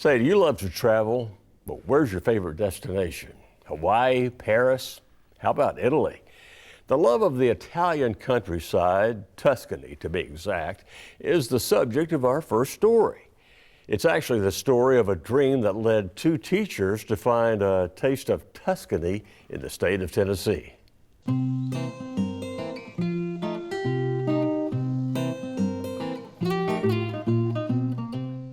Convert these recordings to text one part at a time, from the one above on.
Say, do you love to travel? But where's your favorite destination? Hawaii, Paris? How about Italy? The love of the Italian countryside, Tuscany to be exact, is the subject of our first story. It's actually the story of a dream that led two teachers to find a taste of Tuscany in the state of Tennessee.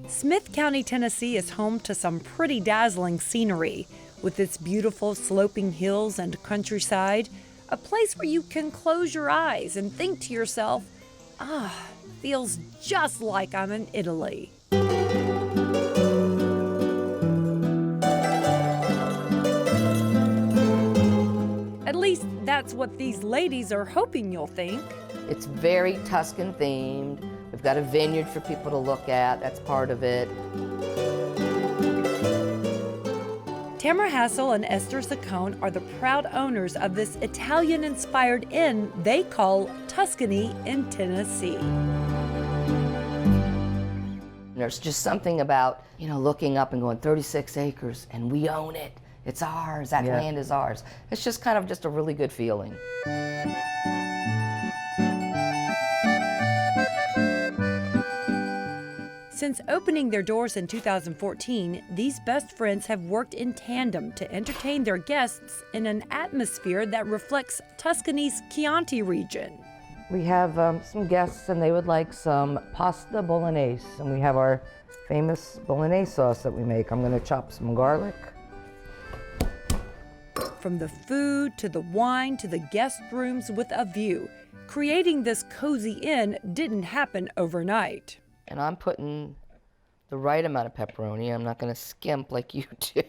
Smith County, Tennessee is home to some pretty dazzling scenery. With its beautiful sloping hills and countryside, a place where you can close your eyes and think to yourself, feels just like I'm in Italy. At least that's what these ladies are hoping you'll think. It's very Tuscan themed. We've got a vineyard for people to look at. That's part of it. Tamara Hassel and Esther Saccone are the proud owners of this Italian-inspired inn they call Tuscany Inn Tennessee. There's just something about, looking up and going 36 acres and we own it. It's ours. That land is ours. It's just kind of just a really good feeling. Since opening their doors in 2014, these best friends have worked in tandem to entertain their guests in an atmosphere that reflects Tuscany's Chianti region. We have some guests and they would like some pasta bolognese, and we have our famous bolognese sauce that we make. I'm going to chop some garlic. From the food to the wine to the guest rooms with a view, creating this cozy inn didn't happen overnight. And I'm putting the right amount of pepperoni. I'm not going to skimp like you do.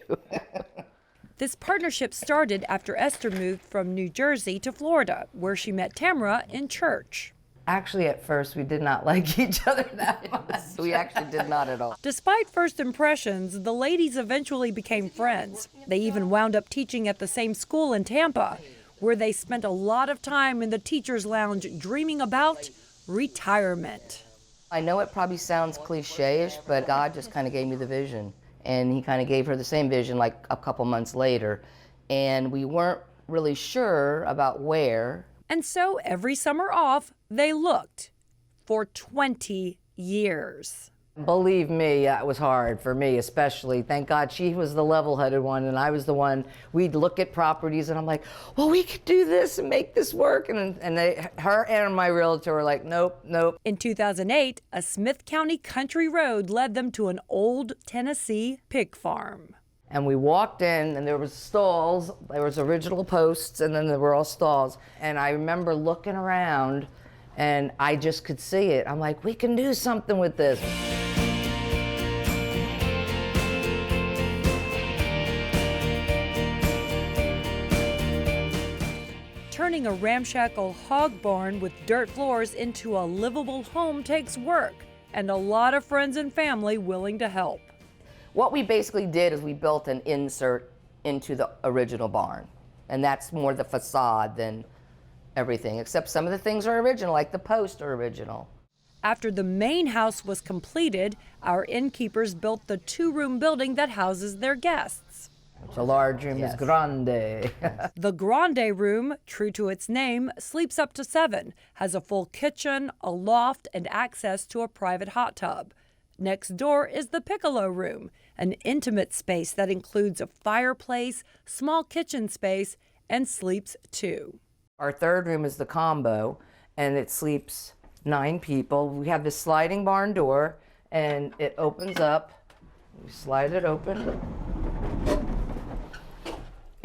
This partnership started after Esther moved from New Jersey to Florida, where she met Tamara in church. Actually, at first, we did not like each other that much. We actually did not at all. Despite first impressions, the ladies eventually became friends. They even wound up teaching at the same school in Tampa, where they spent a lot of time in the teacher's lounge dreaming about retirement. I know it probably sounds cliche-ish, but God just kind of gave me the vision. And he kind of gave her the same vision like a couple months later. And we weren't really sure about where. And so every summer off, they looked for 20 years. Believe me, it was hard for me especially. Thank God she was the level-headed one and I was the one. We'd look at properties and I'm like, well, we could do this and make this work. And her and my realtor were like, nope, nope. In 2008, a Smith County country road led them to an old Tennessee pig farm. And we walked in and there was stalls, there was original posts and then there were all stalls. And I remember looking around and I just could see it. I'm like, we can do something with this. Turning a ramshackle hog barn with dirt floors into a livable home takes work, and a lot of friends and family willing to help. What we basically did is we built an insert into the original barn, and that's more the facade than everything, except some of the things are original, like the posts are original. After the main house was completed, our innkeepers built the two-room building that houses their guests. It's a large room, is grande. The grande room, true to its name, sleeps up to 7, has a full kitchen, a loft, and access to a private hot tub. Next door is the piccolo room, an intimate space that includes a fireplace, small kitchen space, and sleeps 2. Our third room is the combo, and it sleeps 9 people. We have this sliding barn door, and it opens up. We slide it open.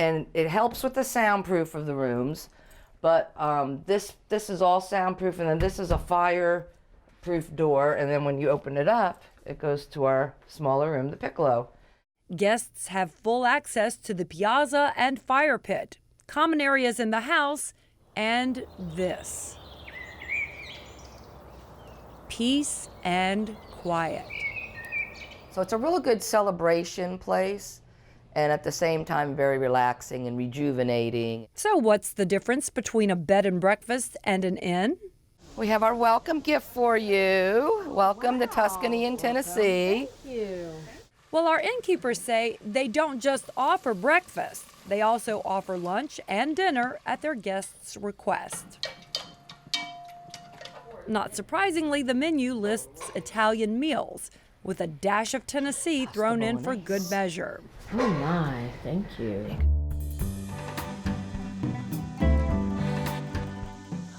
And it helps with the soundproof of the rooms, but this is all soundproof, and then this is a fireproof door, and then when you open it up, it goes to our smaller room, the piccolo. Guests have full access to the piazza and fire pit, common areas in the house, and this. Peace and quiet. So it's a real good celebration place, and at the same time very relaxing and rejuvenating. So what's the difference between a bed and breakfast and an inn? We have our welcome gift for you. Welcome to Tuscany Inn Tennessee. Thank you. Well, our innkeepers say they don't just offer breakfast. They also offer lunch and dinner at their guests' request. Not surprisingly, the menu lists Italian meals, with a dash of Tennessee thrown in for good measure. Oh my, thank you.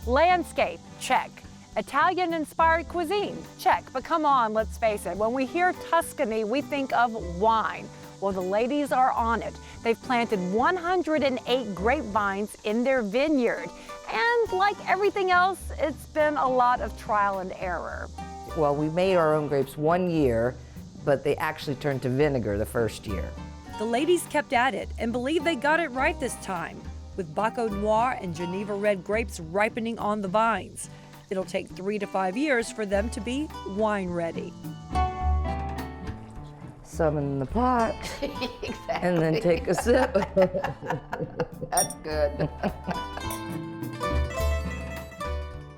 Landscape, check. Italian-inspired cuisine, check. But come on, let's face it, when we hear Tuscany, we think of wine. Well, the ladies are on it. They've planted 108 grapevines in their vineyard. And like everything else, it's been a lot of trial and error. Well, we made our own grapes 1 year, but they actually turned to vinegar the first year. The ladies kept at it and believe they got it right this time, with Baco Noir and Geneva Red grapes ripening on the vines. It'll take 3 to 5 years for them to be wine ready. Some in the pot, Exactly. and then take a sip. That's good.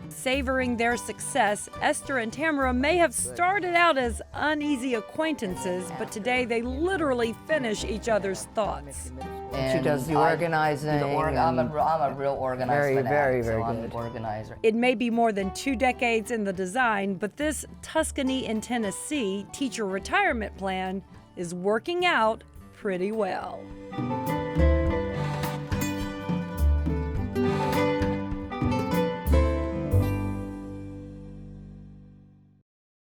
Savoring their success, Esther and Tamara may have started out as uneasy acquaintances, but today they literally finish each other's thoughts. She does the I organizing. do the I'm and a real organizer. very, very, very I'm good. an organizer. It may be more than 2 decades in the design, but this Tuscany Inn Tennessee teacher retirement plan is working out pretty well.